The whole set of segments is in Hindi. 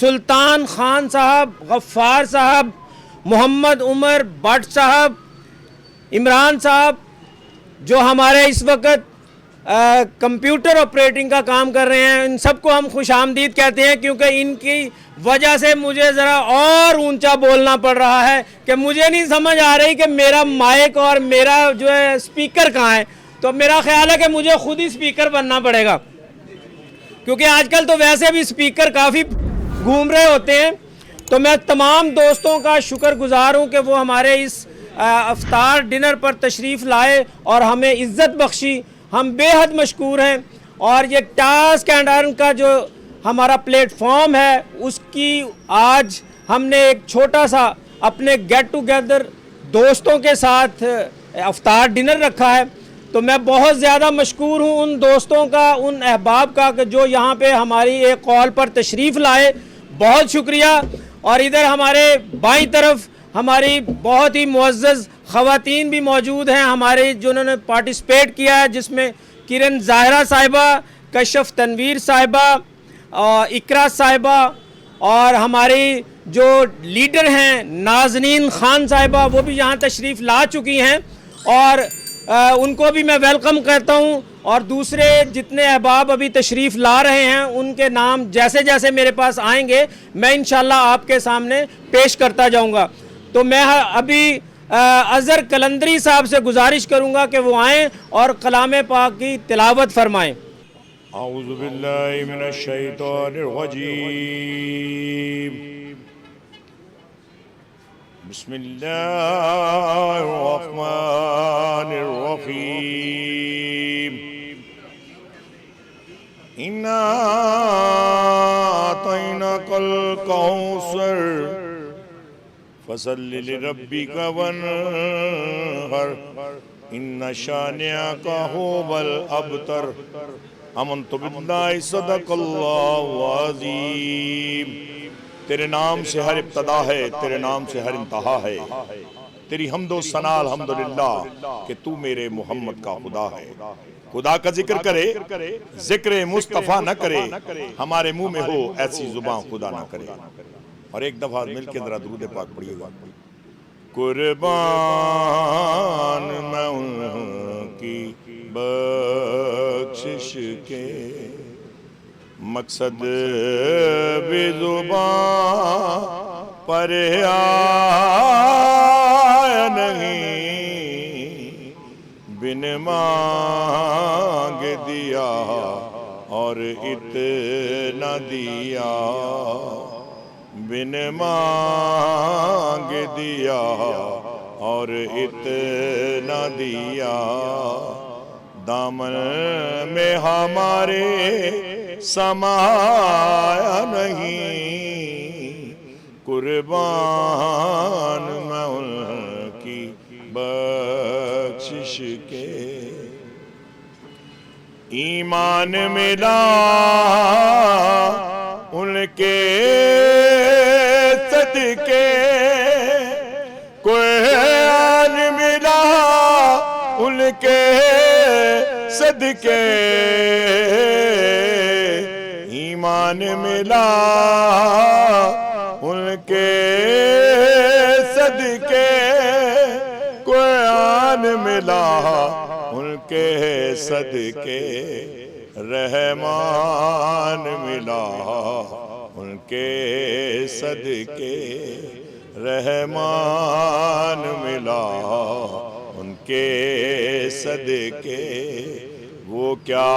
सुल्तान खान साहब, गफ्फार साहब, मोहम्मद उमर भट्ट साहब, इमरान साहब, जो हमारे इस वक्त कंप्यूटर ऑपरेटिंग का काम कर रहे हैं, इन सबको हम खुशामदीद कहते हैं, क्योंकि इनकी वजह से मुझे ज़रा और ऊंचा बोलना पड़ रहा है कि मुझे नहीं समझ आ रही कि मेरा माइक और मेरा जो है स्पीकर कहाँ है। तो मेरा ख्याल है कि मुझे खुद ही स्पीकर बनना पड़ेगा, क्योंकि आजकल तो वैसे भी स्पीकर काफ़ी घूम रहे होते हैं। तो मैं तमाम दोस्तों का शुक्रगुजार हूँ कि वो हमारे इस अफ्तार डिनर पर तशरीफ़ लाए और हमें इज़्ज़त बख्शी। हम बेहद मशकूर हैं। और ये टास्क एंड अर्न का जो हमारा प्लेटफॉर्म है, उसकी आज हमने एक छोटा सा अपने गेट टुगेदर दोस्तों के साथ अफ्तार डिनर रखा है। तो मैं बहुत ज़्यादा मशकूर हूँ उन दोस्तों का, उन अहबाब का, कि जो यहाँ पे हमारी एक कॉल पर तशरीफ़ लाए। बहुत शुक्रिया। और इधर हमारे बाईं तरफ हमारी बहुत ही मुअज़्ज़ज़ ख़वातीन भी मौजूद हैं हमारे, जिन्होंने पार्टिसिपेट किया है, जिसमें किरण ज़ाहिरा साहिबा, कशफ तनवीर साहिबा, इकरा साहिबा, और हमारी जो लीडर हैं नाज़नीन खान साहिबा, वो भी यहाँ तशरीफ़ ला चुकी हैं और उनको भी मैं वेलकम करता हूँ। और दूसरे जितने अहबाब अभी तशरीफ़ ला रहे हैं, उनके नाम जैसे जैसे मेरे पास आएंगे मैं इंशाल्लाह आपके सामने पेश करता जाऊँगा। तो मैं अभी अज़हर कलंदरी साहब से गुजारिश करूँगा कि वो आएँ और कलाम पाक की तिलावत फरमाएँ। औज़ु बिल्लाहि मिनश शैतानिर रजीम। बिस्मिल्लाहिर रहमानिर रहीम। इन्ना अतैनाकल कौसर फसल्लि लिरब्बिका वन्हर इन्ना शानिअका हुवल अबतर। आमन्तु बिल्लाहि सदक़ल्लाहु अज़ीम। तेरे नाम से हर इब्तदा है, तेरे नाम से हर इंतहा है। तेरी हम्दो सना अल्हम्दुलिल्लाह कि तू मेरे मोहम्मद का खुदा है। खुदा का जिक्र करे, जिक्र मुस्तफ़ा न करे, हमारे मुंह में हो ऐसी जुबान खुदा ना करे। और एक दफा मिलके जरा दुरूद पाक पढ़िएगा। कुर्बान मैं उनकी बख्शिश के मकसद बेजुबान पर आया नहीं, बिन मांग दिया और इतना दिया, बिन मांग दिया और इतना दिया। दामन में हमारे समाया नहीं, कुर्बान मैं उनकी बख्शिश के। ईमान मिला उनके सदके, कुरान मिला उनके सदके। ईमान मिला उनके सदके, कुरान मिला उनके सदके। रहमान मिला उनके सदके, रहमान मिला उनके सदके। वो क्या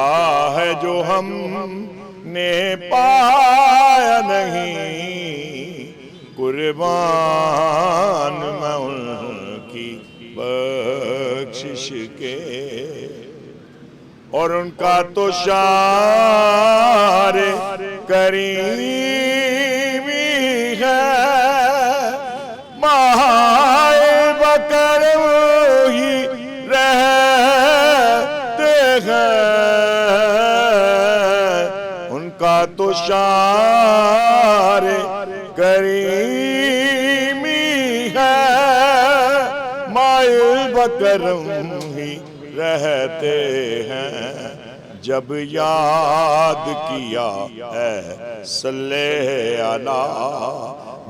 है जो हमने पाया नहीं, कुर्बान मैं उनकी बख्शिश के। और उनका तो शार करीमी है, माए बकर ही रहते हैं। उनका तो शार करीमी है, माए बकर ही रहते हैं। जब याद किया है सल्ले अला,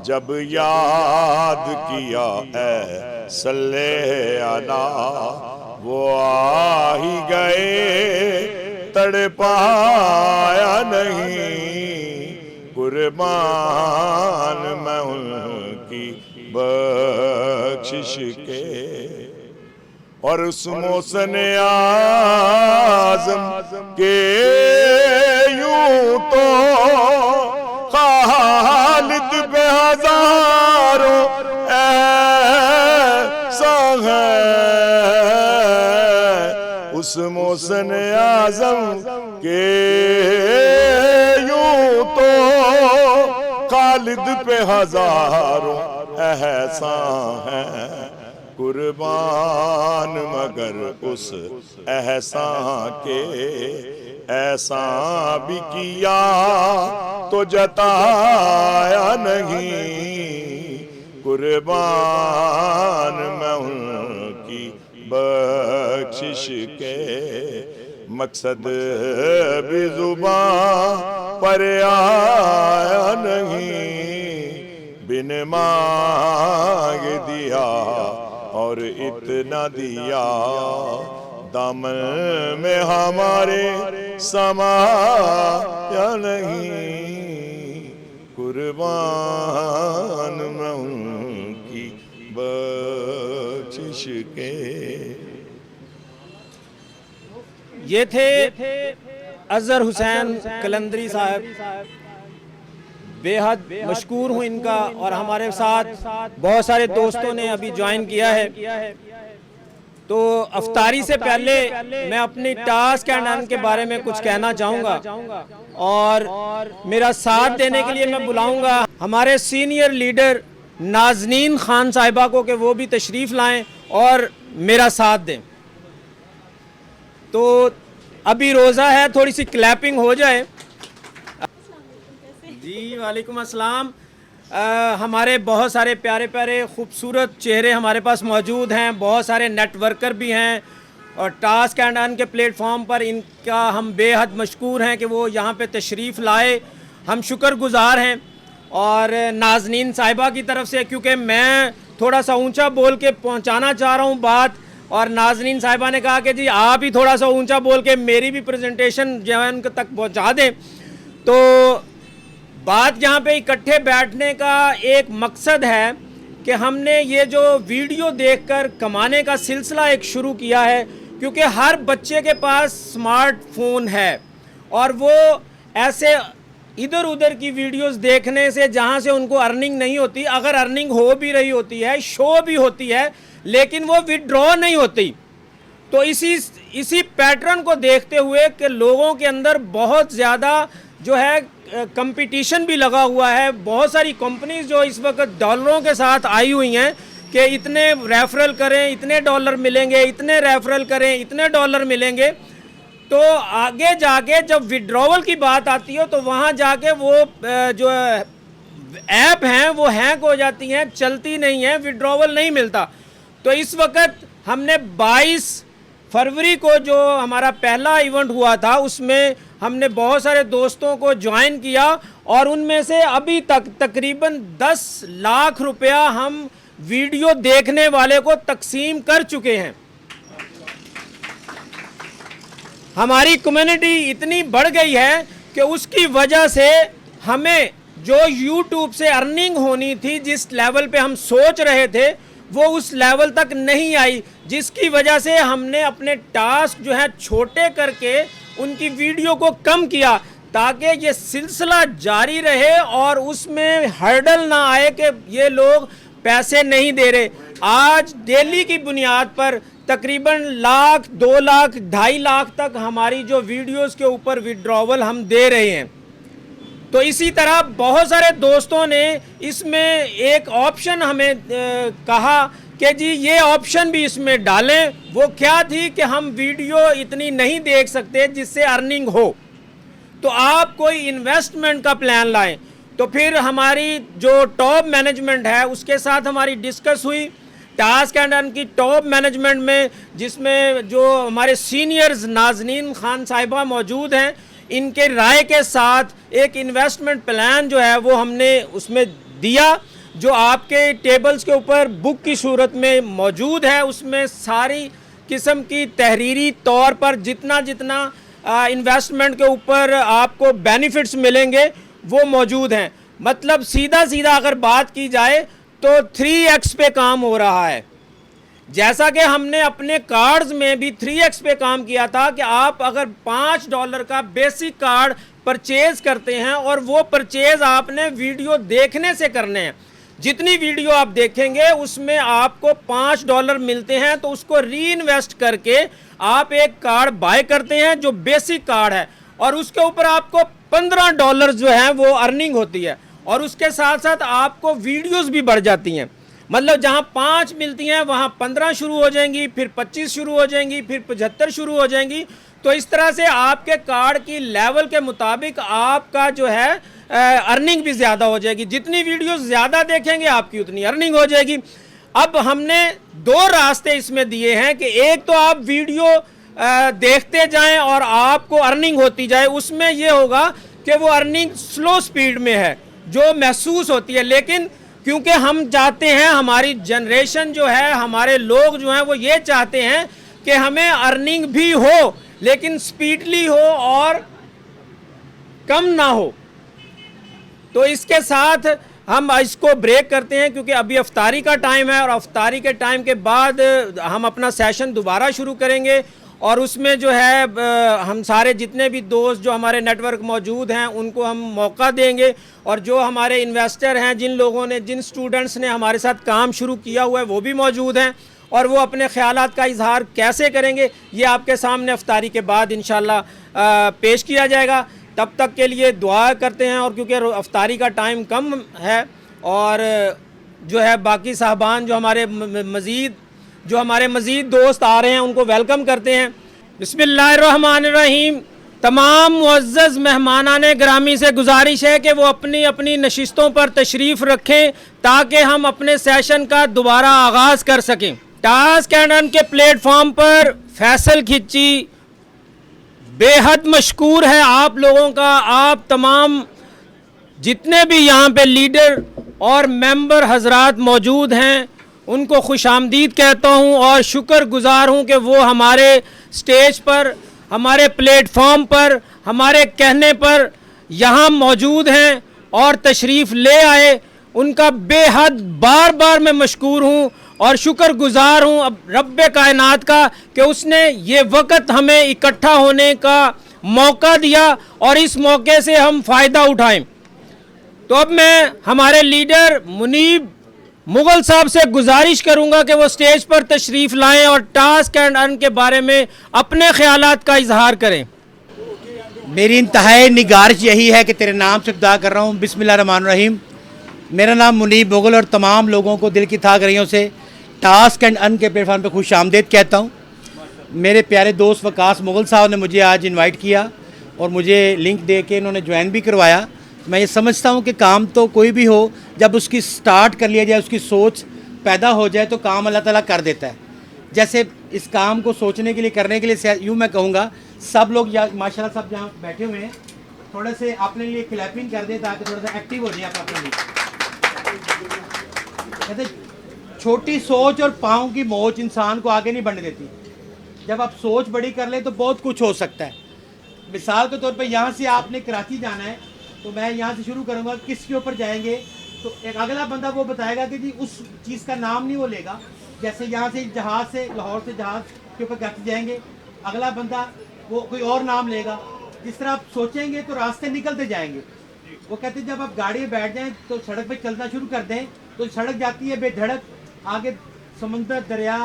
जब याद किया है सल्ले अला, वो आ ही गए तड़पाया नहीं, कुर्बान मैं उनकी बख्शिश के। और उस मोहसिन आज़म के यूं तो खालिद पे हजारों ऐसा है, उस मोहसिन आज़म के यूं तो खालिद पे हजारों ऐसा है, कुर्बान मगर उस एहसान के, ऐसा भी किया तो जताया नहीं, कुर्बान मैं उनकी बख्शिश के। मकसद भी जुबान पर आया नहीं, बिन मांग दिया और इतना दिया, दामन में हमारे समाया नहीं, कुर्बान मैं उनकी बख्शिश के। ये थे अजहर हुसैन कलंदरी साहब। बेहद मशकूर हूँ इनका, और हमारे साथ बहुत सारे दोस्तों ने अभी ज्वाइन किया है। तो अफ्तारी से पहले मैं अपनी टास्क एंड अर्न के बारे में कुछ कहना चाहूँगा, और मेरा साथ देने के लिए मैं बुलाऊँगा हमारे सीनियर लीडर नाज़नीन खान साहिबा को कि वो भी तशरीफ़ लाएं और मेरा साथ दें। तो अभी रोज़ा है, थोड़ी सी क्लैपिंग हो जाए। जी वालेकुम अस्सलाम। हमारे बहुत सारे प्यारे प्यारे खूबसूरत चेहरे हमारे पास मौजूद हैं, बहुत सारे नेटवर्कर भी हैं, और टास्क एंड अर्न के प्लेटफॉर्म पर इनका हम बेहद मशकूर हैं कि वो यहाँ पे तशरीफ़ लाए। हम शुक्रगुज़ार हैं। और नाज़नीन साहिबा की तरफ से, क्योंकि मैं थोड़ा सा ऊंचा बोल के पहुँचाना चाह रहा हूँ बात, और नाज़नीन साहिबा ने कहा कि जी आप ही थोड़ा सा ऊंचा बोल के मेरी भी प्रेजेंटेशन जो है उनके तक पहुँचा दें। तो बात यहाँ पे इकट्ठे बैठने का एक मकसद है कि हमने ये जो वीडियो देखकर कमाने का सिलसिला एक शुरू किया है, क्योंकि हर बच्चे के पास स्मार्टफोन है, और वो ऐसे इधर उधर की वीडियोस देखने से जहाँ से उनको अर्निंग नहीं होती, अगर अर्निंग हो भी रही होती है, शो भी होती है, लेकिन वो विड्रॉ नहीं होती। तो इसी पैटर्न को देखते हुए कि लोगों के अंदर बहुत ज़्यादा जो है कंपटीशन भी लगा हुआ है, बहुत सारी कंपनीज जो इस वक्त डॉलरों के साथ आई हुई हैं कि इतने रेफरल करें इतने डॉलर मिलेंगे, इतने रेफरल करें इतने डॉलर मिलेंगे। तो आगे जाके जब विड्रॉवल की बात आती है तो वहाँ जाके वो जो ऐप हैं वो हैक हो जाती हैं, चलती नहीं है, विड्रॉवल नहीं मिलता। तो इस वक्त हमने 22 फरवरी को जो हमारा पहला इवेंट हुआ था उसमें हमने बहुत सारे दोस्तों को ज्वाइन किया, और उनमें से अभी तक तकरीबन 10 लाख रुपया हम वीडियो देखने वाले को तकसीम कर चुके हैं। हमारी कम्युनिटी इतनी बढ़ गई है कि उसकी वजह से हमें जो YouTube से अर्निंग होनी थी, जिस लेवल पे हम सोच रहे थे, वो उस लेवल तक नहीं आई, जिसकी वजह से हमने अपने टास्क जो है छोटे करके उनकी वीडियो को कम किया, ताकि ये सिलसिला जारी रहे और उसमें हर्डल ना आए कि ये लोग पैसे नहीं दे रहे। आज डेली की बुनियाद पर तकरीबन लाख, 2 लाख, 2.5 लाख तक हमारी जो वीडियोस के ऊपर विड्रॉवल हम दे रहे हैं। तो इसी तरह बहुत सारे दोस्तों ने इसमें एक ऑप्शन हमें कहा कि जी ये ऑप्शन भी इसमें डालें। वो क्या थी कि हम वीडियो इतनी नहीं देख सकते जिससे अर्निंग हो, तो आप कोई इन्वेस्टमेंट का प्लान लाएं। तो फिर हमारी जो टॉप मैनेजमेंट है उसके साथ हमारी डिस्कस हुई, टास्क एंड अर्न की टॉप मैनेजमेंट में, जिसमें जो हमारे सीनियर्स नाजनीन खान साहिबा मौजूद हैं, इनके राय के साथ एक इन्वेस्टमेंट प्लान जो है वो हमने उसमें दिया, जो आपके टेबल्स के ऊपर बुक की सूरत में मौजूद है। उसमें सारी किस्म की तहरीरी तौर पर जितना जितना इन्वेस्टमेंट के ऊपर आपको बेनिफिट्स मिलेंगे वो मौजूद हैं। मतलब सीधा सीधा अगर बात की जाए तो 3x पे काम हो रहा है। जैसा कि हमने अपने कार्ड्स में भी 3x पे काम किया था कि आप अगर $5 का बेसिक कार्ड परचेज करते हैं और वो परचेज आपने वीडियो देखने से करने हैं, जितनी वीडियो आप देखेंगे उसमें आपको $5 मिलते हैं, तो उसको री इन्वेस्ट करके आप एक कार्ड बाय करते हैं जो बेसिक कार्ड है, और उसके ऊपर आपको $15 जो है वो अर्निंग होती है, और उसके साथ साथ आपको वीडियोस भी बढ़ जाती हैं। मतलब जहां 5 मिलती हैं वहां 15 शुरू हो जाएंगी, फिर 25 शुरू हो जाएंगी, फिर 75 शुरू हो जाएंगी। तो इस तरह से आपके कार्ड की लेवल के मुताबिक आपका जो है अर्निंग भी ज़्यादा हो जाएगी। जितनी वीडियोस ज़्यादा देखेंगे आपकी उतनी अर्निंग हो जाएगी। अब हमने 2 रास्ते इसमें दिए हैं कि एक तो आप वीडियो देखते जाएं और आपको अर्निंग होती जाए, उसमें ये होगा कि वो अर्निंग स्लो स्पीड में है जो महसूस होती है, लेकिन क्योंकि हम चाहते हैं, हमारी जनरेशन जो है, हमारे लोग जो हैं वो ये चाहते हैं कि हमें अर्निंग भी हो लेकिन स्पीडली हो और कम ना हो। तो इसके साथ हम इसको ब्रेक करते हैं क्योंकि अभी अफ्तारी का टाइम है, और अफ्तारी के टाइम के बाद हम अपना सेशन दोबारा शुरू करेंगे, और उसमें जो है हम सारे जितने भी दोस्त जो हमारे नेटवर्क मौजूद हैं उनको हम मौका देंगे, और जो हमारे इन्वेस्टर हैं, जिन लोगों ने, जिन स्टूडेंट्स ने हमारे साथ काम शुरू किया हुआ है वो भी मौजूद हैं, और वो अपने ख्यालात का इजहार कैसे करेंगे ये आपके सामने अफ्तारी के बाद इंशाल्लाह पेश किया जाएगा। तब तक के लिए दुआ करते हैं, और क्योंकि अफ्तारी का टाइम कम है, और जो है बाकी साहबान जो हमारे मज़ीद दोस्त आ रहे हैं उनको वेलकम करते हैं। बिस्मिल्लाहिर्रहमानिर्रहीम। तमाम मुअज़्ज़ज़ मेहमानाने गिरामी से गुजारिश है कि वो अपनी अपनी नशिस्तों पर तशरीफ़ रखें ताकि हम अपने सेशन का दोबारा आगाज़ कर सकें। टास्क एंड अर्न के प्लेटफॉर्म पर फैसल खिच्ची बेहद मशकूर है आप लोगों का। आप तमाम जितने भी यहाँ पे लीडर और मेंबर हजरात मौजूद हैं उनको खुशामदीद कहता हूँ और शुक्रगुजार हूँ कि वो हमारे स्टेज पर, हमारे प्लेटफॉर्म पर, हमारे कहने पर यहाँ मौजूद हैं और तशरीफ़ ले आए। उनका बेहद बार बार मैं मशकूर हूँ और शुक्रगुजार हूँ अब रब्बे कायनात का कि उसने ये वक्त हमें इकट्ठा होने का मौका दिया और इस मौके से हम फ़ायदा उठाएं। तो अब मैं हमारे लीडर मुनीब मुगल साहब से गुजारिश करूंगा कि वो स्टेज पर तशरीफ़ लाएं और टास्क एंड अर्न के बारे में अपने ख्यालात का इजहार करें। मेरी इंतहाई निगारिश यही है कि तेरे नाम से दुआ कर रहा हूँ। बिस्मिल्लाहिर्रहमानिर्रहीम। मेरा नाम मुनीब मुगल और तमाम लोगों को दिल की थागरियों से टास्क एंड अर्न के प्लेटफॉर्म पर खुश आमदेद कहता हूँ। मेरे प्यारे दोस्त वकास मुगल साहब ने मुझे आज इनवाइट किया और मुझे लिंक दे के इन्होंने ज्वाइन भी करवाया। मैं ये समझता हूँ कि काम तो कोई भी हो, जब उसकी स्टार्ट कर लिया जाए, उसकी सोच पैदा हो जाए तो काम अल्लाह ताला कर देता है। जैसे इस काम को सोचने के लिए, करने के लिए, यूँ मैं कहूँगा सब लोग माशाल्लाह सब जहाँ बैठे हुए हैं थोड़े से अपने लिए क्लैपिंग कर दे ताकि थोड़ा सा एक्टिव हो जाए आप अपने लिए। कहते छोटी सोच और पाँव की मोच इंसान को आगे नहीं बढ़ने देती। जब आप सोच बड़ी कर ले तो बहुत कुछ हो सकता है। मिसाल के तौर पर यहाँ से आपने कराची जाना है तो मैं यहाँ से शुरू करूँगा, किसके ऊपर जाएंगे तो एक अगला बंदा वो बताएगा कि जी उस चीज़ का नाम नहीं वो लेगा। जैसे यहाँ से जहाज़ से, लाहौर से जहाज़ के ऊपर कराची जाएंगे, अगला बंदा वो कोई और नाम लेगा। जिस तरह आप सोचेंगे तो रास्ते निकलते जाएंगे। वो कहते हैं जब आप गाड़ी में बैठ जाएं तो सड़क पे चलना शुरू कर दें तो सड़क जाती है बेधड़क, आगे समंदर, दरिया,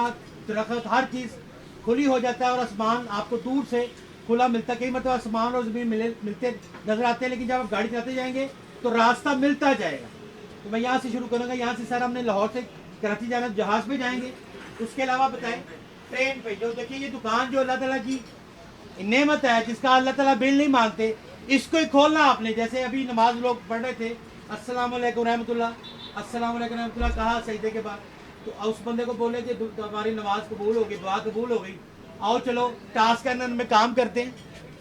दरख्त, हर चीज़ खुली हो जाता है और आसमान आपको दूर से खुला मिलता है। कई मतलब आसमान और ज़मीन मिलते नजर आते हैं, लेकिन जब आप गाड़ी चलाते जाएंगे तो रास्ता मिलता जाएगा। तो मैं यहाँ से शुरू करूँगा। यहाँ से सर हमने लाहौर से कराची जाना, जहाज़ पे जाएंगे। उसके अलावा बताएं ट्रेन पे, जो देखिए ये दुकान जो अल्लाह ताला की नेमत है, जिसका अल्लाह ताला बिल नहीं मांगते, इसको ही खोलना आपने। जैसे अभी नमाज लोग पढ़ रहे थे, अस्सलाम वालेकुम रहमतुल्लाह, अस्सलाम वालेकुम रहमतुल्लाह कहा सजदे के बाद, तो उस बंदे को बोले कि हमारी नमाज कबूल होगी, दुआ कबूल हो गई, आओ चलो टास्क करने में काम करते हैं।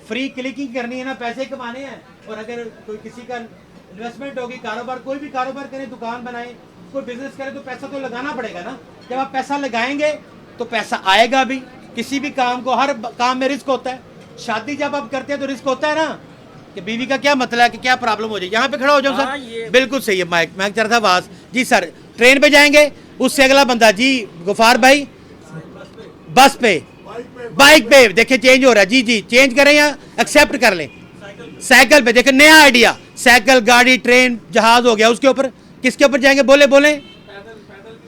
फ्री क्लिकिंग करनी है ना, पैसे कमाने हैं। और अगर कोई किसी का इन्वेस्टमेंट होगी, कारोबार, कोई भी कारोबार करें, दुकान बनाए, कोई बिजनेस करे, तो पैसा तो लगाना पड़ेगा ना। जब आप पैसा लगाएंगे तो पैसा आएगा भी। किसी भी काम को, हर काम में रिस्क होता है। शादी जब आप करते हैं तो रिस्क होता है ना, कि बीवी का क्या मतलब है कि क्या प्रॉब्लम हो जाए। यहाँ पे खड़ा हो जाओ सर, बिल्कुल सही है। माइक चल रहा था आवाज जी। सर ट्रेन पे जाएंगे, उससे अगला बंदा जी गुफार भाई बस पे, बाइक पे देखिए चेंज हो रहा है जी। जी चेंज करें या एक्सेप्ट कर लें। साइकिल पे देखिए नया आइडिया, साइकिल, गाड़ी, ट्रेन, जहाज हो गया। उसके ऊपर किसके ऊपर जाएंगे? बोले बोले।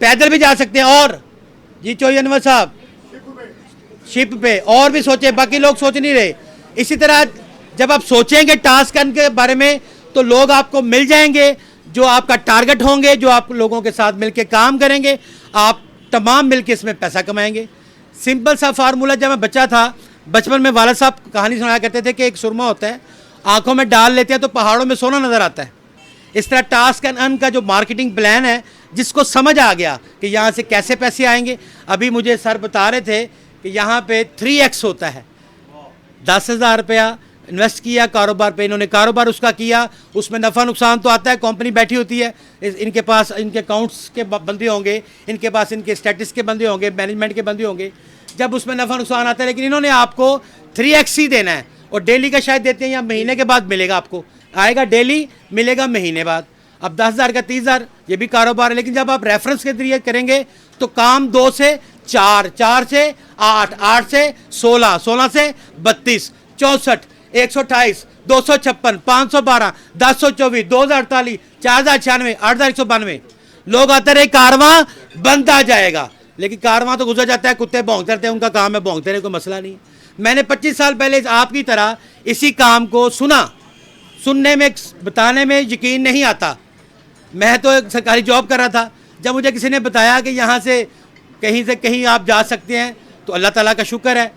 पैदल भी जा सकते हैं। और जी चौधरी अनवर साहब शिप पे, और भी सोचे, बाकी लोग सोच नहीं रहे। इसी तरह जब आप सोचेंगे टास्क के बारे में तो लोग आपको मिल जाएंगे जो आपका टारगेट होंगे, जो आप लोगों के साथ मिलकर काम करेंगे। आप तमाम मिलकर इसमें पैसा कमाएंगे। सिंपल सा फार्मूला। जब मैं बच्चा था, बचपन में वालिद साहब कहानी सुनाया करते थे कि एक सुरमा होता है, आंखों में डाल लेते हैं तो पहाड़ों में सोना नजर आता है। इस तरह टास्क एंड अर्न का जो मार्केटिंग प्लान है, जिसको समझ आ गया कि यहाँ से कैसे पैसे आएंगे। अभी मुझे सर बता रहे थे कि यहाँ पे 3x होता है। 10,000 रुपया इन्वेस्ट किया कारोबार पे, इन्होंने कारोबार उसका किया, उसमें नफ़ा नुकसान तो आता है। कंपनी बैठी होती है, इनके पास इनके अकाउंट्स के बंदे होंगे, इनके पास इनके स्टैटिस के बंदे होंगे, मैनेजमेंट के बंदे होंगे। जब उसमें नफ़ा नुकसान आता है, लेकिन इन्होंने आपको 3x ही देना है। और डेली का शायद देते हैं या महीने के बाद मिलेगा आपको, आएगा डेली, मिलेगा महीने बाद। अब 10,000 का 30,000, ये भी कारोबार है। लेकिन जब आप रेफरेंस के जरिए करेंगे तो काम 2 से 4, 4 से 8, 8 से 16, 16 से 32, 64, 128, 256, 512, 1024, 2048, 4096, 8192 लोग आते रहे, कारवां बंद आ जाएगा। लेकिन कारवां तो गुजर जाता है, कुत्ते भौंकते रहते हैं, उनका काम है भौंकते रहे, कोई मसला नहीं। मैंने 25 साल पहले आपकी तरह इसी काम को सुना, सुनने में, बताने में यकीन नहीं आता। मैं तो एक सरकारी जॉब कर रहा था। जब मुझे किसी ने बताया कि यहाँ से कहीं आप जा सकते हैं, तो अल्लाह ताला का शुक्र है।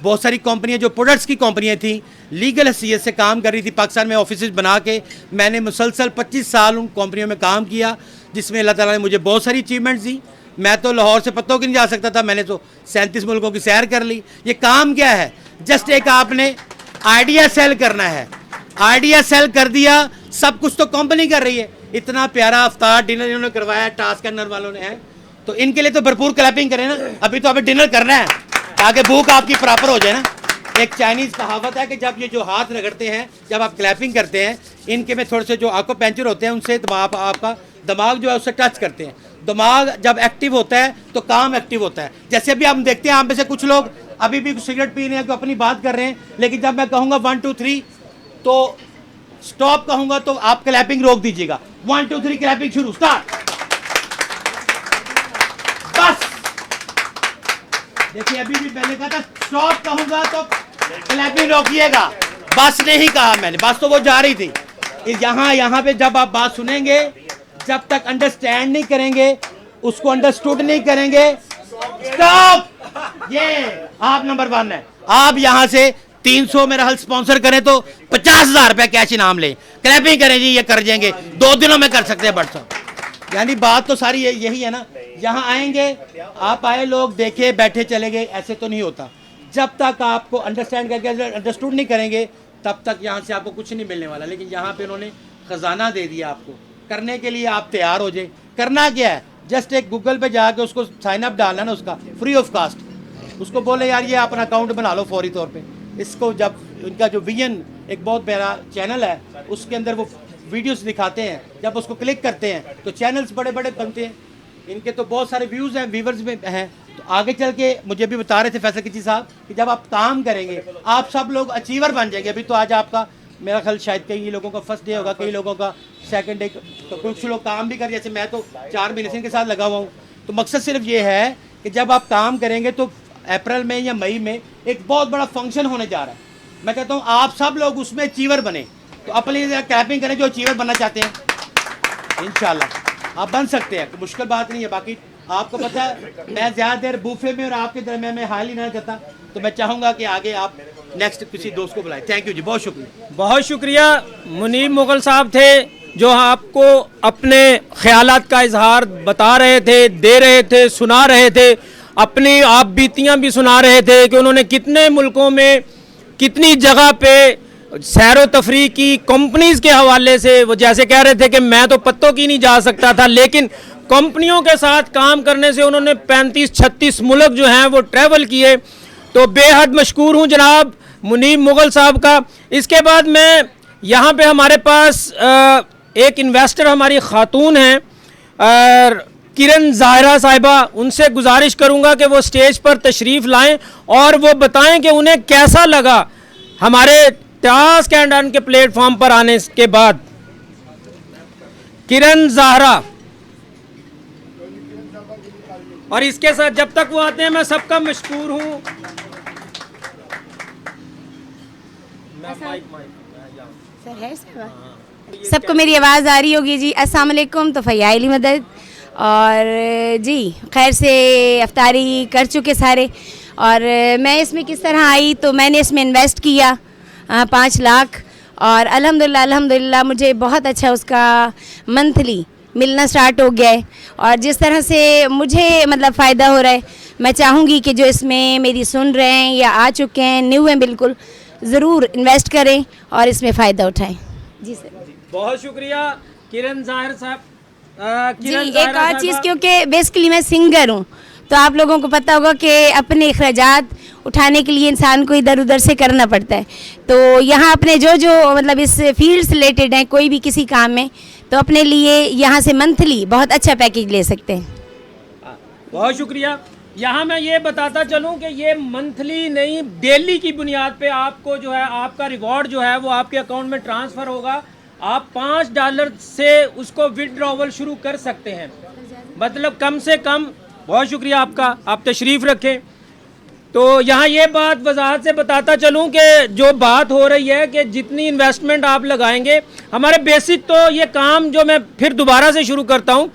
बहुत सारी कंपनियां जो प्रोडक्ट्स की कंपनियां थी, लीगल हैसियत से काम कर रही थी पाकिस्तान में, ऑफिस बना के। मैंने मुसलसल 25 साल उन कंपनियों में काम किया, जिसमें अल्लाह ताला ने मुझे बहुत सारी अचीवमेंट्स दी। मैं तो लाहौर से पत्तों की नहीं जा सकता था, मैंने तो 37 मुल्कों की सैर कर ली। ये काम क्या है? जस्ट एक आपने आइडिया सेल करना है। आइडिया सेल कर दिया, सब कुछ तो कंपनी कर रही है। इतना प्यारा अफ्तार डिनर इन्होंने करवाया टास्क करनर वालों ने, है तो इनके लिए तो भरपूर क्लैपिंग करें ना। अभी तो हमें डिनर करना है ताकि भूख आपकी प्रॉपर हो जाए ना। एक चाइनीज़ कहावत है कि जब ये जो हाथ रगड़ते हैं, जब आप क्लैपिंग करते हैं, इनके में थोड़े से जो आपको पेंचर होते हैं, उनसे आपका दिमाग जो है उससे टच करते हैं। दिमाग जब एक्टिव होता है तो काम एक्टिव होता है। जैसे अभी हम देखते हैं, आप में से कुछ लोग अभी भी सिगरेट पी रहे हैं, तो अपनी बात कर रहे हैं, लेकिन जब मैं कहूँगा 1 2 3 तो स्टॉप कहूँगा तो आप क्लैपिंग रोक दीजिएगा। 1 2 3 क्लैपिंग शुरू, स्टार्ट। बस देखिए, अभी भी पहले कहा था स्टॉप कहूँगा तो क्लैपिंग रोकिएगा। बस नहीं कहा मैंने, बस तो वो जा रही थी। यहाँ पे जब आप बात सुनेंगे, जब तक अंडरस्टैंड नहीं करेंगे, उसको अंडरस्टूड नहीं करेंगे, स्टॉप। ये आप नंबर 1 है। आप यहाँ से 300 मेरा हल स्पॉन्सर करें तो 50,000 रुपया कैश इनाम लें, क्लैपिंग करें जी, ये कर जाएंगे 2 दिनों में कर सकते हैं बट साहब। यानी बात तो सारी यही है ना। यहाँ आएंगे, आप आए, लोग देखे, बैठे, चले गए, ऐसे तो नहीं होता। जब तक आपको अंडरस्टैंड करके अंडरस्टूड नहीं करेंगे, तब तक यहाँ से आपको कुछ नहीं मिलने वाला। लेकिन यहाँ पे उन्होंने खजाना दे दिया आपको, करने के लिए आप तैयार हो जाए। करना क्या है? जस्ट एक गूगल पे जाके उसको साइन अप डालना ना, उसका फ्री ऑफ कास्ट। उसको बोले यार ये अपना अकाउंट बना लो फौरी तौर पे। इसको जब इनका जो विजन, एक बहुत प्यारा चैनल है, उसके अंदर वो वीडियोस दिखाते हैं, जब उसको क्लिक करते हैं तो चैनल्स बड़े बड़े बनते हैं। इनके तो बहुत सारे व्यूज़ हैं, व्यूवर्स में हैं। तो आगे चल के मुझे भी बता रहे थे फैसल किची साहब कि जब आप काम करेंगे, आप सब लोग अचीवर बन जाएंगे। अभी तो आज आपका मेरा ख्याल शायद कई लोगों का फर्स्ट डे होगा, कई लोगों का सेकंड डे, तो कुछ लोग काम भी कर, जैसे मैं तो 4 महीने से इनके साथ लगा हुआ हूँ। तो मकसद सिर्फ ये है कि जब आप काम करेंगे तो अप्रैल में या मई में एक बहुत बड़ा फंक्शन होने जा रहा है। मैं कहता हूँ आप सब लोग उसमें अचीवर बने, तो अपने लिए क्लैपिंग करें जो अचीवर बनना चाहते हैं। इंशाल्लाह आप बन सकते हैं, तो मुश्किल बात नहीं है। बाकी आपको पता है मैं ज़्यादा देर बूफे में और आपके दरमियान में हाल ही नहीं करता, तो मैं चाहूँगा कि आगे आप नेक्स्ट किसी दोस्त को बुलाएं। थैंक यू जी, बहुत शुक्रिया। बहुत शुक्रिया। मुनीब मुगल साहब थे जो आपको अपने ख्यालात का इजहार बता रहे थे, दे रहे थे, सुना रहे थे, अपनी आप बीतियाँ भी सुना रहे थे कि उन्होंने कितने मुल्कों में कितनी जगह पे सैर व तफरी की कंपनीज़ के हवाले से, वो जैसे कह रहे थे कि मैं तो पत्तों की नहीं जा सकता था, लेकिन कंपनियों के साथ काम करने से उन्होंने 35-36 मुल्क जो हैं वो ट्रैवल किए। तो बेहद मशकूर हूँ जनाब मुनीब मुग़ल साहब का। इसके बाद मैं यहाँ पे हमारे पास एक इन्वेस्टर हमारी ख़ातून हैं किरण ज़ाहिरा साहिबा, उनसे गुजारिश करूँगा कि वो स्टेज पर तशरीफ़ लाएं और वो बताएं कि उन्हें कैसा लगा हमारे टास्क एंड अर्न के प्लेटफॉर्म पर आने के बाद। किरण ज़ाहरा, और इसके साथ जब तक वो आते हैं मैं सबका मशकूर हूँ। सबको मेरी आवाज़ आ रही होगी जी। अस्सलाम वालेकुम। तो फ़याली मदद और जी खैर से अफ्तारी कर चुके सारे। और मैं इसमें किस तरह आई, तो मैंने इसमें इन्वेस्ट किया 5 लाख और अल्हम्दुलिल्लाह मुझे बहुत अच्छा उसका मंथली मिलना स्टार्ट हो गया है। और जिस तरह से मुझे मतलब फ़ायदा हो रहा है, मैं चाहूँगी कि जो इसमें मेरी सुन रहे हैं या आ चुके हैं, न्यू हैं बिल्कुल, ज़रूर इन्वेस्ट करें और इसमें फ़ायदा उठाएं। जी सर, बहुत शुक्रिया किरण ज़ाहिर साहब। जी एक और चीज़, क्योंकि बेसिकली मैं सिंगर हूँ, तो आप लोगों को पता होगा कि अपने अखराजात उठाने के लिए इंसान को इधर उधर से करना पड़ता है। तो यहाँ अपने जो मतलब इस फील्ड से रिलेटेड हैं, कोई भी किसी काम में, तो अपने लिए यहाँ से मंथली बहुत अच्छा पैकेज ले सकते हैं। बहुत शुक्रिया। यहाँ मैं ये बताता चलूँ कि ये मंथली नहीं, डेली की बुनियाद पे आपको जो है आपका रिवॉर्ड जो है वो आपके अकाउंट में ट्रांसफ़र होगा। आप $5 से उसको विड्रॉवल शुरू कर सकते हैं, मतलब कम से कम। बहुत शुक्रिया आपका, आप तशरीफ़ रखें। तो यहाँ ये बात वजाहत से बताता चलूँ कि जो बात हो रही है कि जितनी इन्वेस्टमेंट आप लगाएंगे, हमारे बेसिक तो ये काम जो मैं फिर दोबारा से शुरू करता हूँ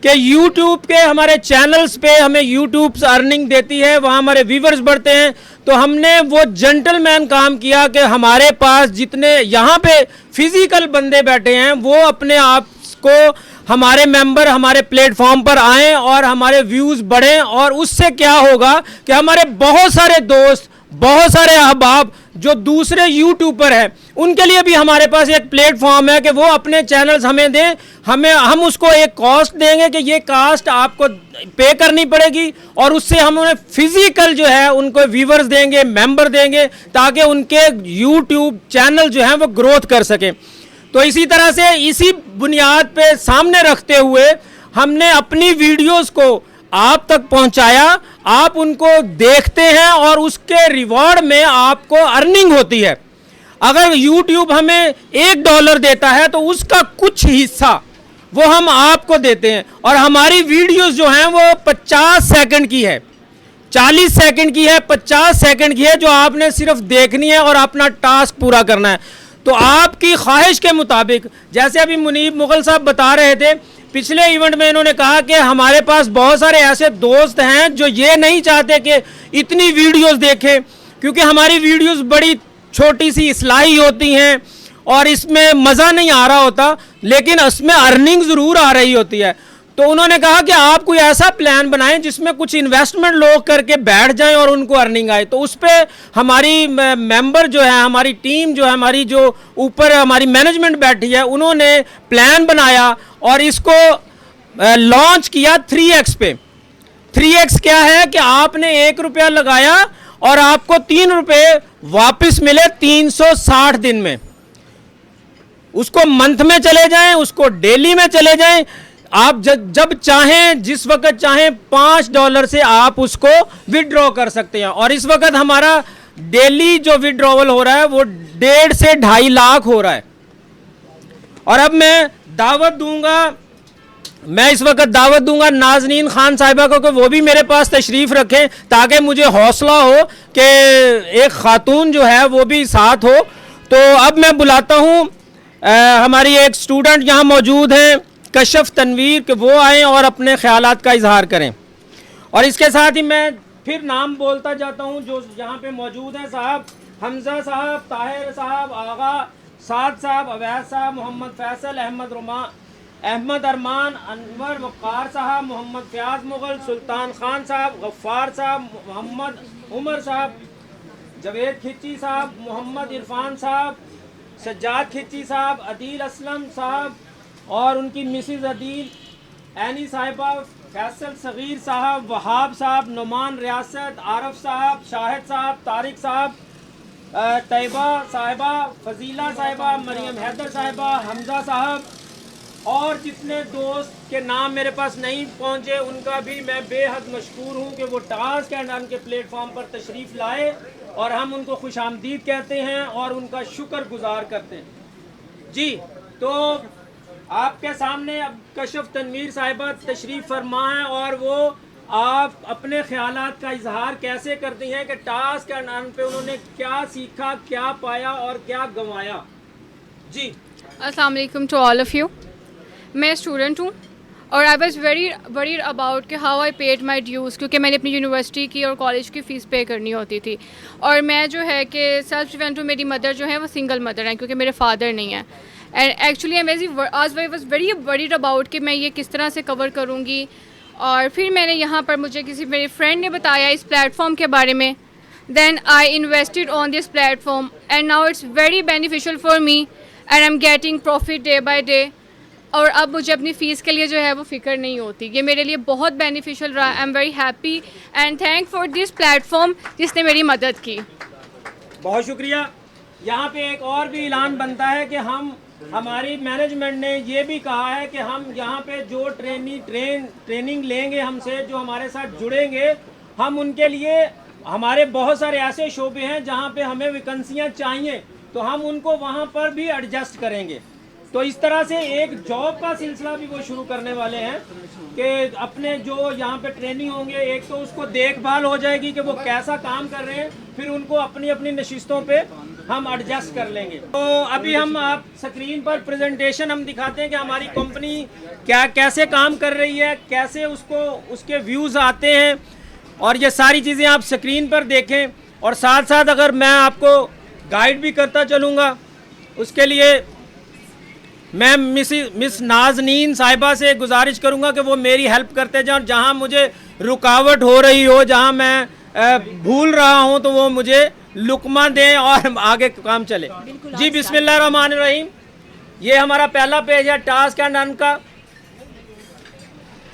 कि YouTube के हमारे चैनल्स पे हमें YouTube अर्निंग देती है, वहाँ हमारे व्यूवर्स बढ़ते हैं। तो हमने वो जेंटलमैन काम किया कि हमारे पास जितने यहाँ पे फिज़िकल बंदे बैठे हैं वो अपने आप को हमारे मेंबर हमारे प्लेटफॉर्म पर आएँ और हमारे व्यूज़ बढ़ें। और उससे क्या होगा कि हमारे बहुत सारे दोस्त, बहुत सारे अहबाब जो दूसरे यूट्यूबर हैं, उनके लिए भी हमारे पास एक प्लेटफॉर्म है कि वो अपने चैनल्स हमें दें, हम उसको एक कॉस्ट देंगे कि ये कास्ट आपको पे करनी पड़ेगी, और उससे हम उन्हें फिजिकल जो है उनको व्यूवर्स देंगे, मेंबर देंगे, ताकि उनके यूट्यूब चैनल जो हैं वो ग्रोथ कर सकें। तो इसी तरह से इसी बुनियाद पे सामने रखते हुए हमने अपनी वीडियोस को आप तक पहुंचाया। आप उनको देखते हैं और उसके रिवॉर्ड में आपको अर्निंग होती है। अगर YouTube हमें $1 देता है तो उसका कुछ हिस्सा वो हम आपको देते हैं। और हमारी वीडियोस जो हैं वो 50 सेकंड की है, 40 सेकंड की है, 50 सेकंड की है, जो आपने सिर्फ देखनी है और अपना टास्क पूरा करना है। तो आपकी ख्वाहिश के मुताबिक, जैसे अभी मुनीब मुग़ल साहब बता रहे थे, पिछले इवेंट में इन्होंने कहा कि हमारे पास बहुत सारे ऐसे दोस्त हैं जो ये नहीं चाहते कि इतनी वीडियोस देखें, क्योंकि हमारी वीडियोस बड़ी छोटी सी इस्लाही होती हैं और इसमें मज़ा नहीं आ रहा होता, लेकिन इसमें अर्निंग ज़रूर आ रही होती है। तो उन्होंने कहा कि आप कोई ऐसा प्लान बनाएं जिसमें कुछ इन्वेस्टमेंट लोग करके बैठ जाएं और उनको अर्निंग आए। तो उस पर हमारी मेंबर जो है, हमारी टीम जो है, हमारी जो ऊपर हमारी मैनेजमेंट बैठी है, उन्होंने प्लान बनाया और इसको लॉन्च किया 3x पे। 3x क्या है कि आपने ₹1 लगाया और आपको ₹3 वापस मिले 360 दिन में। उसको मंथ में चले जाएं, उसको डेली में चले जाएं, आप जब चाहें, जिस वक्त चाहें, $5 से आप उसको विड्रॉ कर सकते हैं। और इस वक्त हमारा डेली जो विड्रॉवल हो रहा है वो 1.5 से 2.5 लाख हो रहा है। और अब मैं दावत दूंगा, मैं इस वक्त दावत दूंगा नाजनीन खान साहिबा को कि वो भी मेरे पास तशरीफ़ रखें, ताकि मुझे हौसला हो कि एक ख़ातून जो है वो भी साथ हो। तो अब मैं बुलाता हूँ हमारी एक स्टूडेंट यहाँ मौजूद हैं, कशफ तनवीर, के वो आएँ और अपने ख्यालात का इजहार करें। और इसके साथ ही मैं फिर नाम बोलता जाता हूँ जो यहाँ पे मौजूद हैं। साहब हमज़ा साहब, ताहिर साहब, आगा साद साहब, अवैध साहब, मोहम्मद फैसल, अहमद अरमान, अनवर वक़ार साहब, मोहम्मद फ़याज़ मुग़ल, सुल्तान खान साहब, गफ़्फ़ार साहब, मोहम्मद उमर साहब, जवेद खिची साहब, मोहम्मद इरफान साहब, सज्जाद खिची साहब, अदील असलम साहब और उनकी मिसिज़ अदील, ऐनी साहिबा, फैसल सग़ीर साहब, वहाब साहब, नुमान रियासत, आरफ साहब, शाहिद साहब, तारिक साहब, तैयबा साहिबा, फ़जीला साहिबा, मरियम हैदर साहिबा, हमज़ा साहब और जितने दोस्त के नाम मेरे पास नहीं पहुँचे उनका भी मैं बेहद मशकूर हूँ कि वो टास्क एंड अर्न के प्लेटफॉर्म पर तशरीफ़ लाए और हम उनको खुशामदीद कहते हैं और उनका शुक्रगुजार करते हैं। जी, तो आपके सामने अब कशफ तनवीर साहिबा तशरीफ़ फरमा है और वो आप अपने ख्यालात का इजहार कैसे करती हैं कि टास्क एंड अर्न पे उन्होंने क्या सीखा, क्या पाया और क्या गंवाया। जी, अस्सलाम वालेकुम टू ऑल ऑफ़ यू। मैं स्टूडेंट हूँ और I was very worried about कि हाउ आई पेड माई ड्यूज़, क्योंकि मैंने अपनी यूनिवर्सिटी की और कॉलेज की फ़ीस पे करनी होती थी और मैं जो है कि सेल्फ डिपेंडेंट हूँ। मेरी मदर जो है वो सिंगल मदर हैं क्योंकि मेरे फादर नहीं हैं and actually I was very worried about कि मैं ये किस तरह से कवर करूँगी। और फिर मैंने यहाँ पर मुझे किसी मेरे फ्रेंड ने बताया इस प्लेटफॉर्म के बारे में, then I invested on this platform and now it's very beneficial for me and I am getting profit day by day. और अब मुझे अपनी फ़ीस के लिए जो है वो फ़िक्र नहीं होती। ये मेरे लिए बहुत बेनिफिशियल रहा। I am very happy and thank for this platform जिसने मेरी मदद की। बहुत शुक्रिया। यहाँ पे एक और भी ऐलान बनता है कि हमारी मैनेजमेंट ने ये भी कहा है कि हम यहाँ पे जो ट्रेनिंग लेंगे हमसे, जो हमारे साथ जुड़ेंगे, हम उनके लिए हमारे बहुत सारे ऐसे शोबे हैं जहाँ पे हमें वैकेंसियाँ चाहिए तो हम उनको वहाँ पर भी एडजस्ट करेंगे। तो इस तरह से एक जॉब का सिलसिला भी वो शुरू करने वाले हैं कि अपने जो यहाँ पे ट्रेनिंग होंगे, एक तो उसको देखभाल हो जाएगी कि वो कैसा काम कर रहे हैं, फिर उनको अपनी अपनी नशिस्तों पे हम एडजस्ट कर लेंगे। तो अभी हम आप स्क्रीन पर प्रेजेंटेशन हम दिखाते हैं कि हमारी कंपनी कैसे काम कर रही है, कैसे उसके व्यूज़ आते हैं और ये सारी चीज़ें आप स्क्रीन पर देखें। और साथ साथ अगर मैं आपको गाइड भी करता चलूँगा, उसके लिए मैं मिस नाजनीन साहिबा से गुजारिश करूंगा कि वो मेरी हेल्प करते जाएं। जहां मुझे रुकावट हो रही हो, जहां मैं भूल रहा हूं, तो वो मुझे लुकमा दें और आगे काम चले। जी, बिस्मिल्लाहिर्रहमानिर्रहीम। ये हमारा पहला पेज है टास्क एंड अर्न का।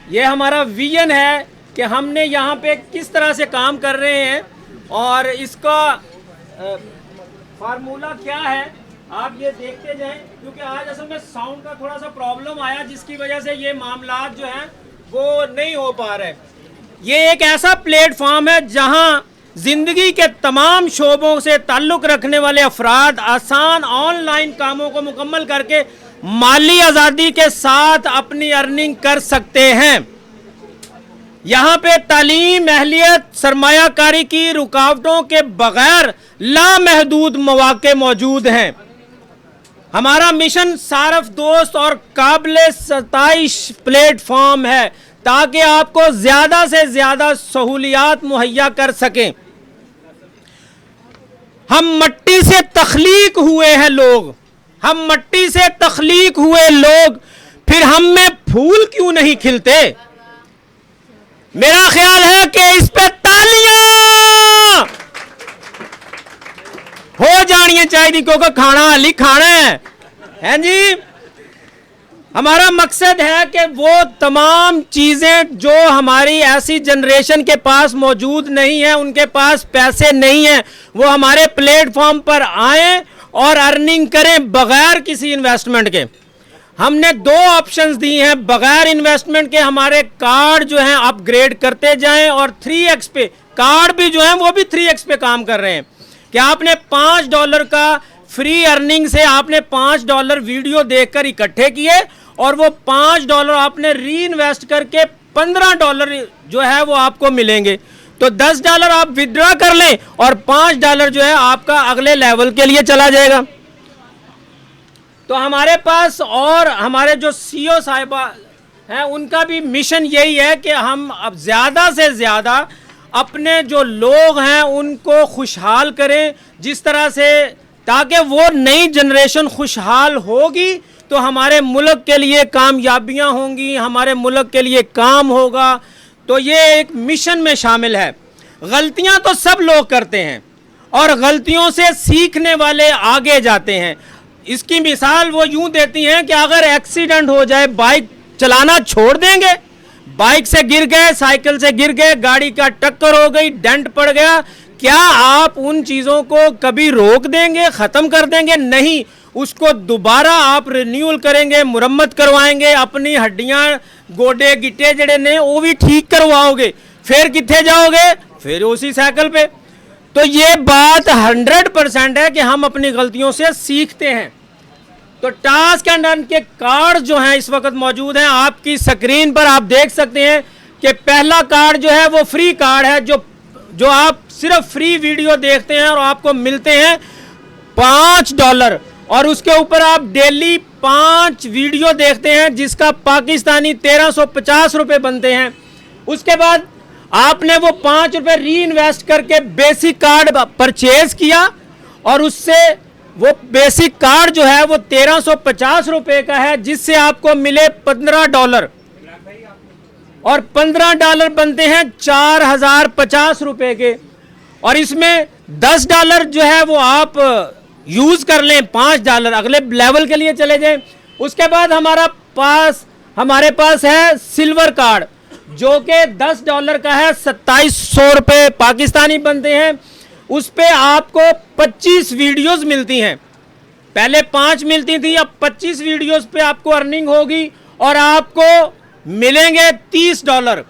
ये हमारा विजन है कि हमने यहाँ पे किस तरह से काम कर रहे हैं और इसका फार्मूला क्या है आप ये देखते जाएं, क्योंकि आज असल में साउंड का थोड़ा सा प्रॉब्लम आया जिसकी वजह से ये मामलात जो हैं वो नहीं हो पा रहे। ये एक ऐसा प्लेटफॉर्म है जहां ज़िंदगी के तमाम शोबों से ताल्लुक़ रखने वाले अफराद आसान ऑनलाइन कामों को मुकम्मल करके माली आज़ादी के साथ अपनी अर्निंग कर सकते हैं। यहाँ पे तालीम, अहलियत, सरमायाकारी की रुकावटों के बगैर लामहदूद मौके मौजूद हैं। हमारा मिशन सारफ दोस्त और काबिले सताइश प्लेटफॉर्म है ताकि आपको ज़्यादा से ज़्यादा सहूलियात मुहैया कर सकें। हम मट्टी से तख्लीक हुए हैं लोग, हम मट्टी से तख्लीक हुए लोग, फिर हम में फूल क्यों नहीं खिलते? मेरा ख्याल है कि इस पे तालियां हो जानी चाहिए क्योंकि खाना अली खाना है जी। हमारा मकसद है कि वो तमाम चीज़ें जो हमारी ऐसी जनरेशन के पास मौजूद नहीं है, उनके पास पैसे नहीं हैं, वो हमारे प्लेटफॉर्म पर आएं और अर्निंग करें बगैर किसी इन्वेस्टमेंट के। हमने दो ऑप्शंस दी हैं बगैर इन्वेस्टमेंट के। हमारे कार्ड जो हैं अपग्रेड करते जाएं और 3x पे कार्ड भी जो हैं वो भी 3x पे काम कर रहे हैं कि आपने $5 का फ्री अर्निंग से आपने $5 वीडियो देखकर इकट्ठे किए और वो $5 आपने री इन्वेस्ट करके $15 जो है वो आपको मिलेंगे। तो $10 आप विड्रॉ कर लें और $5 जो है आपका अगले लेवल के लिए चला जाएगा। तो हमारे पास और हमारे जो CEO साहिबा हैं उनका भी मिशन यही है कि हम अब ज़्यादा से ज़्यादा अपने जो लोग हैं उनको खुशहाल करें। जिस तरह से ताकि वो नई जनरेशन खुशहाल होगी तो हमारे मुल्क के लिए कामयाबियां होंगी, हमारे मुल्क के लिए काम होगा। तो ये एक मिशन में शामिल है। गलतियां तो सब लोग करते हैं और गलतियों से सीखने वाले आगे जाते हैं। इसकी मिसाल वो यूं देती हैं कि अगर एक्सीडेंट हो जाए, बाइक चलाना छोड़ देंगे, बाइक से गिर गए, साइकिल से गिर गए, गाड़ी का टक्कर हो गई, डेंट पड़ गया, क्या आप उन चीज़ों को कभी रोक देंगे, ख़त्म कर देंगे? नहीं, उसको दोबारा आप रिन्यूअल करेंगे, मुरम्मत करवाएंगे, अपनी हड्डियां गोडे गिट्टे जड़े ने वो भी ठीक करवाओगे, फिर कितने जाओगे? फिर उसी साइकिल पे। तो ये बात 100% है कि हम अपनी गलतियों से सीखते हैं। तो टास्क एंड अर्न के कार्ड जो हैं इस वक्त मौजूद हैं आपकी स्क्रीन पर, आप देख सकते हैं कि पहला कार्ड जो है वो फ्री कार्ड है, जो आप सिर्फ फ्री वीडियो देखते हैं और आपको मिलते हैं $5 और उसके ऊपर आप डेली 5 वीडियो देखते हैं जिसका पाकिस्तानी 1350 रुपये बनते हैं। उसके बाद आपने वो ₹5 री इन्वेस्ट करके बेसिक कार्ड परचेज किया और उससे वो बेसिक कार्ड जो है वो 1350 रुपये का है, जिससे आपको मिले $15 और $15 बनते हैं 4050 रुपये के। और इसमें $10 जो है वो आप यूज कर लें, $5 अगले लेवल के लिए चले जाएं। उसके बाद हमारे पास है सिल्वर कार्ड जो कि $10 का है, 2700 रुपये पाकिस्तानी बनते हैं। उस पे आपको 25 वीडियोस मिलती हैं, पहले 5 मिलती थी, अब 25 वीडियोस पे आपको अर्निंग होगी और आपको मिलेंगे $30।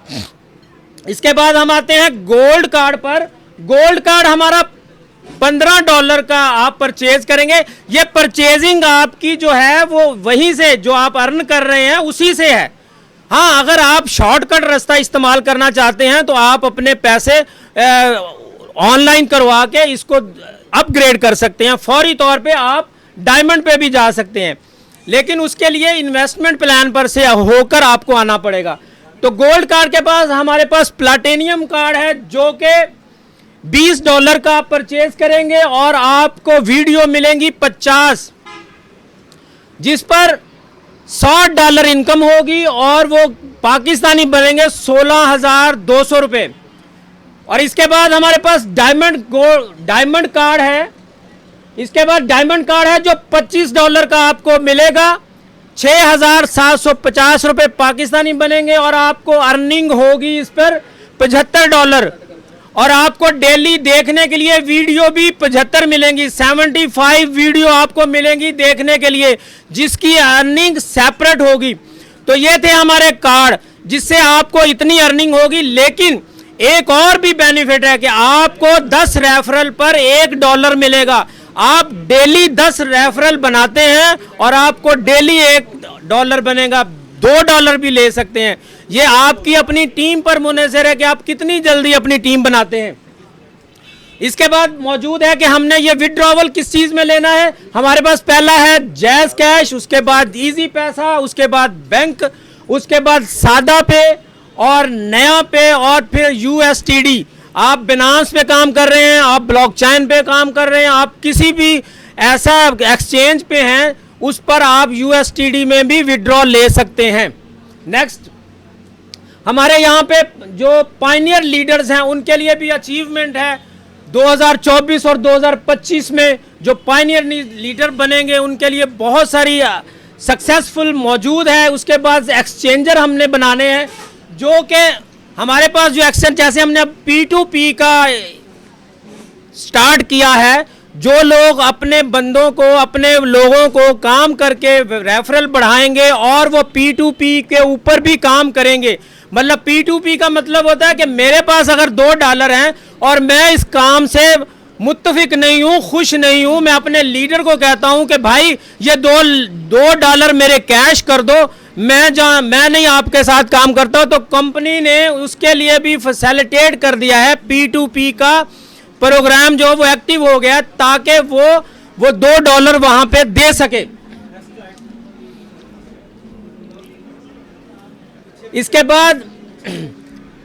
इसके बाद हम आते हैं गोल्ड कार्ड पर। गोल्ड कार्ड हमारा $15 का आप परचेज करेंगे। ये परचेजिंग आपकी जो है वो वहीं से जो आप अर्न कर रहे हैं उसी से है। हाँ, अगर आप शॉर्टकट रास्ता इस्तेमाल करना चाहते हैं तो आप अपने पैसे ऑनलाइन करवा के इसको अपग्रेड कर सकते हैं। फौरी तौर पे आप डायमंड पे भी जा सकते हैं, लेकिन उसके लिए इन्वेस्टमेंट प्लान पर से होकर आपको आना पड़ेगा। तो गोल्ड कार्ड के पास हमारे पास प्लैटिनियम कार्ड है जो कि $20 का आप परचेज करेंगे और आपको वीडियो मिलेंगी 50, जिस पर $100 इनकम होगी और वो पाकिस्तानी बनेंगे 16,200 रुपये। और इसके बाद हमारे पास डायमंड कार्ड है। इसके बाद डायमंड कार्ड है जो $25 का आपको मिलेगा, 6,750 रुपये पाकिस्तानी बनेंगे और आपको अर्निंग होगी इस पर $75 और आपको डेली देखने के लिए वीडियो भी 75 मिलेंगी, 75 वीडियो आपको मिलेंगी देखने के लिए, जिसकी अर्निंग सेपरेट होगी। तो ये थे हमारे कार्ड जिससे आपको इतनी अर्निंग होगी। लेकिन एक और भी बेनिफिट है कि आपको 10 रेफरल पर $1 मिलेगा। आप डेली 10 रेफरल बनाते हैं और आपको डेली $1 बनेगा, $2 भी ले सकते हैं। ये आपकी अपनी टीम पर मुनहसर है कि आप कितनी जल्दी अपनी टीम बनाते हैं। इसके बाद मौजूद है कि हमने ये विड्रॉवल किस चीज़ में लेना है। हमारे पास पहला है जैज़ कैश, उसके बाद इजी पैसा, उसके बाद बैंक, उसके बाद सादा पे और नया पे और फिर USTD। आप बिनांस पे काम कर रहे हैं, आप ब्लॉकचेन पे काम कर रहे हैं, आप किसी भी ऐसा एक्सचेंज पे हैं उस पर आप USTD में भी विड्रॉ ले सकते हैं। नेक्स्ट, हमारे यहाँ पे जो पायनियर लीडर्स हैं उनके लिए भी अचीवमेंट है। 2024 और 2025 में जो पायनियर लीडर बनेंगे उनके लिए बहुत सारी सक्सेसफुल मौजूद है। उसके बाद एक्सचेंजर हमने बनाने हैं जो कि हमारे पास जो एक्सचेंज, जैसे हमने अब P2P का स्टार्ट किया है, जो लोग अपने बंदों को, अपने लोगों को काम करके रेफरल बढ़ाएंगे और वो P2P के ऊपर भी काम करेंगे। मतलब P2P का मतलब होता है कि मेरे पास अगर $2 हैं और मैं इस काम से मुत्तफिक नहीं हूँ, खुश नहीं हूँ, मैं अपने लीडर को कहता हूँ कि भाई ये $2 मेरे कैश कर दो, मैं नहीं आपके साथ काम करता, तो कंपनी ने उसके लिए भी फैसिलिटेट कर दिया है। P2P का प्रोग्राम जो वो एक्टिव हो गया ताकि वो $2 वहां पे दे सके। इसके बाद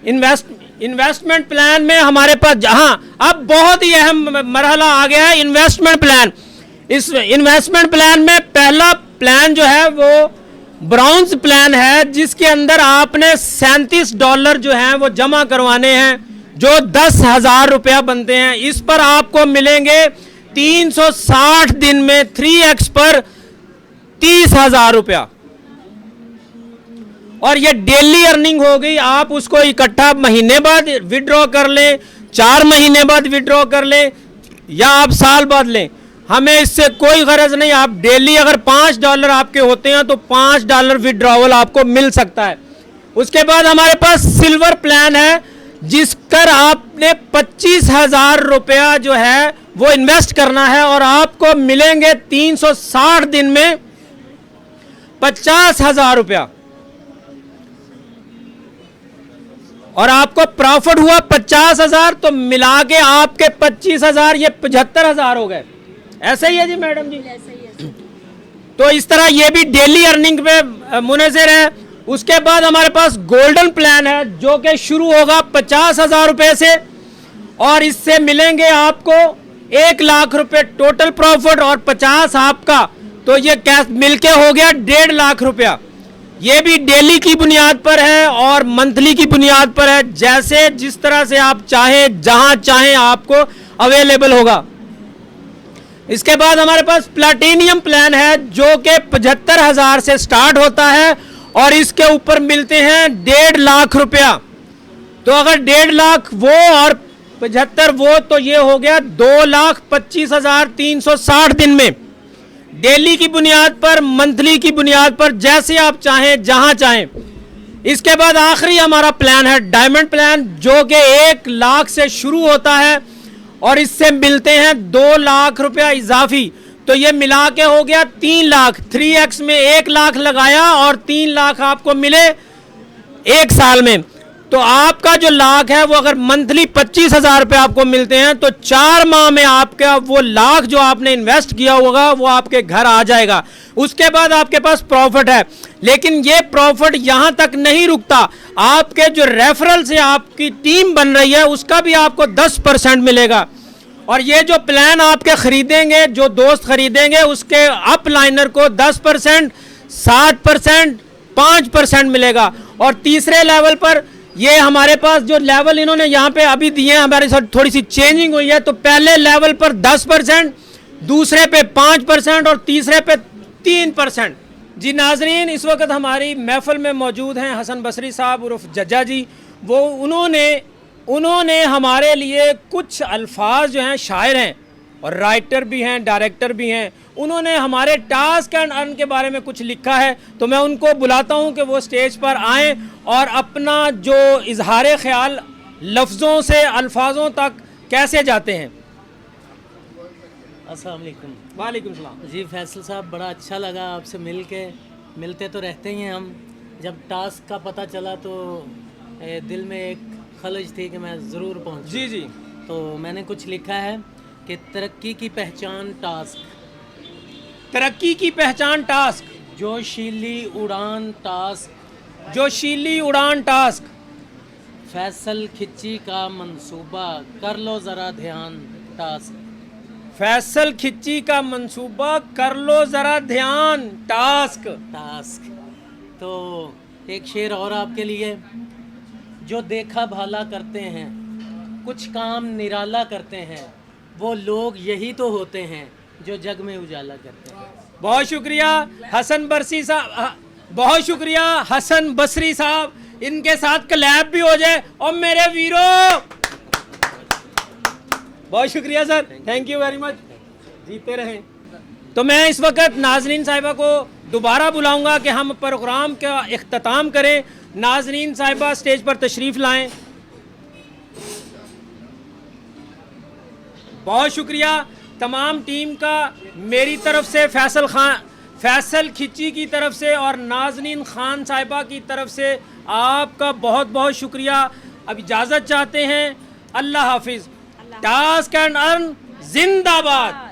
इन्वेस्टमेंट प्लान में हमारे पास, जहां अब बहुत ही अहम मरहला आ गया है इन्वेस्टमेंट प्लान। इस इन्वेस्टमेंट प्लान में पहला प्लान जो है वो ब्राउन्स प्लान है, जिसके अंदर आपने $37 जो हैं वो जमा करवाने हैं, जो 10,000 रुपया बनते हैं। इस पर आपको मिलेंगे 360 दिन में 3x पर 30,000 रुपया, और ये डेली अर्निंग हो गई। आप उसको इकट्ठा महीने बाद विड्रॉ कर लें, 4 महीने बाद विड्रॉ कर लें, या आप साल बाद लें, हमें इससे कोई गरज नहीं। आप डेली अगर $5 आपके होते हैं तो $5 विड्रॉवल आपको मिल सकता है। उसके बाद हमारे पास सिल्वर प्लान है, जिस पर आपने 25,000 रुपया जो है वो इन्वेस्ट करना है, और आपको मिलेंगे 360 दिन में 50,000 रुपया, और आपको प्रॉफिट हुआ 50,000, तो मिला के आपके 25,000 ये 75,000 हो गए। ऐसा ही है जी मैडम जी? तो इस तरह ये भी डेली अर्निंग पे मुनज़र है। उसके बाद हमारे पास गोल्डन प्लान है, जो कि शुरू होगा 50,000 रुपए से, और इससे मिलेंगे आपको 1 लाख रुपए टोटल प्रॉफिट, और 50 आपका, तो ये कैश मिलके हो गया 1.5 लाख रुपया। ये भी डेली की बुनियाद पर है और मंथली की बुनियाद पर है, जैसे जिस तरह से आप चाहें, जहां चाहें आपको अवेलेबल होगा। इसके बाद हमारे पास प्लैटिनियम प्लान है, जो कि 75,000 से स्टार्ट होता है, और इसके ऊपर मिलते हैं 1.5 लाख रुपया। तो अगर 1.5 लाख वो और 75 वो, तो ये हो गया 2,25,360 दिन में, डेली की बुनियाद पर, मंथली की बुनियाद पर, जैसे आप चाहें, जहां चाहें। इसके बाद आखिरी हमारा प्लान है डायमंड प्लान, जो कि 1 लाख से शुरू होता है, और इससे मिलते हैं 2 लाख रुपया इजाफी। तो ये मिला के हो गया 3 लाख। 3x में 1 लाख लगाया और 3 लाख आपको मिले 1 साल में। तो आपका जो लाख है वो अगर मंथली 25,000 रुपये आपको मिलते हैं, तो 4 माह में आपका वो लाख जो आपने इन्वेस्ट किया होगा वो आपके घर आ जाएगा। उसके बाद आपके पास प्रॉफिट है, लेकिन ये प्रॉफिट यहाँ तक नहीं रुकता। आपके जो रेफरल से आपकी टीम बन रही है, उसका भी आपको 10% मिलेगा। और ये जो प्लान आपके खरीदेंगे, जो दोस्त खरीदेंगे, उसके अपलाइनर को 10%, 7%, 5% मिलेगा। और तीसरे लेवल पर ये हमारे पास जो लेवल इन्होंने यहाँ पे अभी दिए हैं, हमारे साथ थोड़ी सी चेंजिंग हुई है। तो पहले लेवल पर 10%, दूसरे पे 5% और तीसरे पे 3%। जी नाजरीन, इस वक्त हमारी महफिल में मौजूद हैं हसन बसरी साहब उर्फ जज्जा जी। वो उन्होंने हमारे लिए कुछ अल्फाज जो हैं, शायर हैं और राइटर भी हैं, डायरेक्टर भी हैं, उन्होंने हमारे टास्क एंड अर्न के बारे में कुछ लिखा है। तो मैं उनको बुलाता हूं कि वो स्टेज पर आएँ और अपना जो इजहार ख्याल लफ्ज़ों से अल्फाजों तक कैसे जाते हैं। अस्सलाम वालेकुम। वालेकुम सलाम। जी फैसल साहब, बड़ा अच्छा लगा आपसे मिलते तो रहते ही हैं हम। जब टास्क का पता चला तो दिल में एक खलज थी कि मैं ज़रूर पहुँचूं। जी जी। तो मैंने कुछ लिखा है कि तरक्की की पहचान टास्क, तरक्की की पहचान टास्क, जोशीली उड़ान टास्क, जोशीली उड़ान टास्क, फैसल खिच्ची का मंसूबा, कर लो ज़रा ध्यान टास्क, फैसल खिच्ची का मंसूबा, कर लो ज़रा ध्यान टास्क। तो एक शेर और आपके लिए। जो देखा भाला करते हैं, कुछ काम निराला करते हैं, वो लोग यही तो होते हैं जो जग में उजाला करते हैं। बहुत शुक्रिया हसन बसरी साहब, बहुत शुक्रिया हसन बसरी साहब। इनके साथ कलैब भी हो जाए। और मेरे वीरों, बहुत शुक्रिया sir, thank you very much, जीते रहें। तो मैं इस वक्त नाजरीन साहिबा को दोबारा बुलाऊंगा कि हम प्रोग्राम का इख्तिताम करें। नाजरीन साहिबा स्टेज पर तशरीफ़ लाएं। बहुत शुक्रिया तमाम टीम का, मेरी तरफ से फैसल खिच्ची की तरफ से और नाज़नीन खान साहिबा की तरफ से आपका बहुत बहुत शुक्रिया। अब इजाज़त चाहते हैं। अल्लाह हाफिज़। टास्क एंड अर्न जिंदाबाद।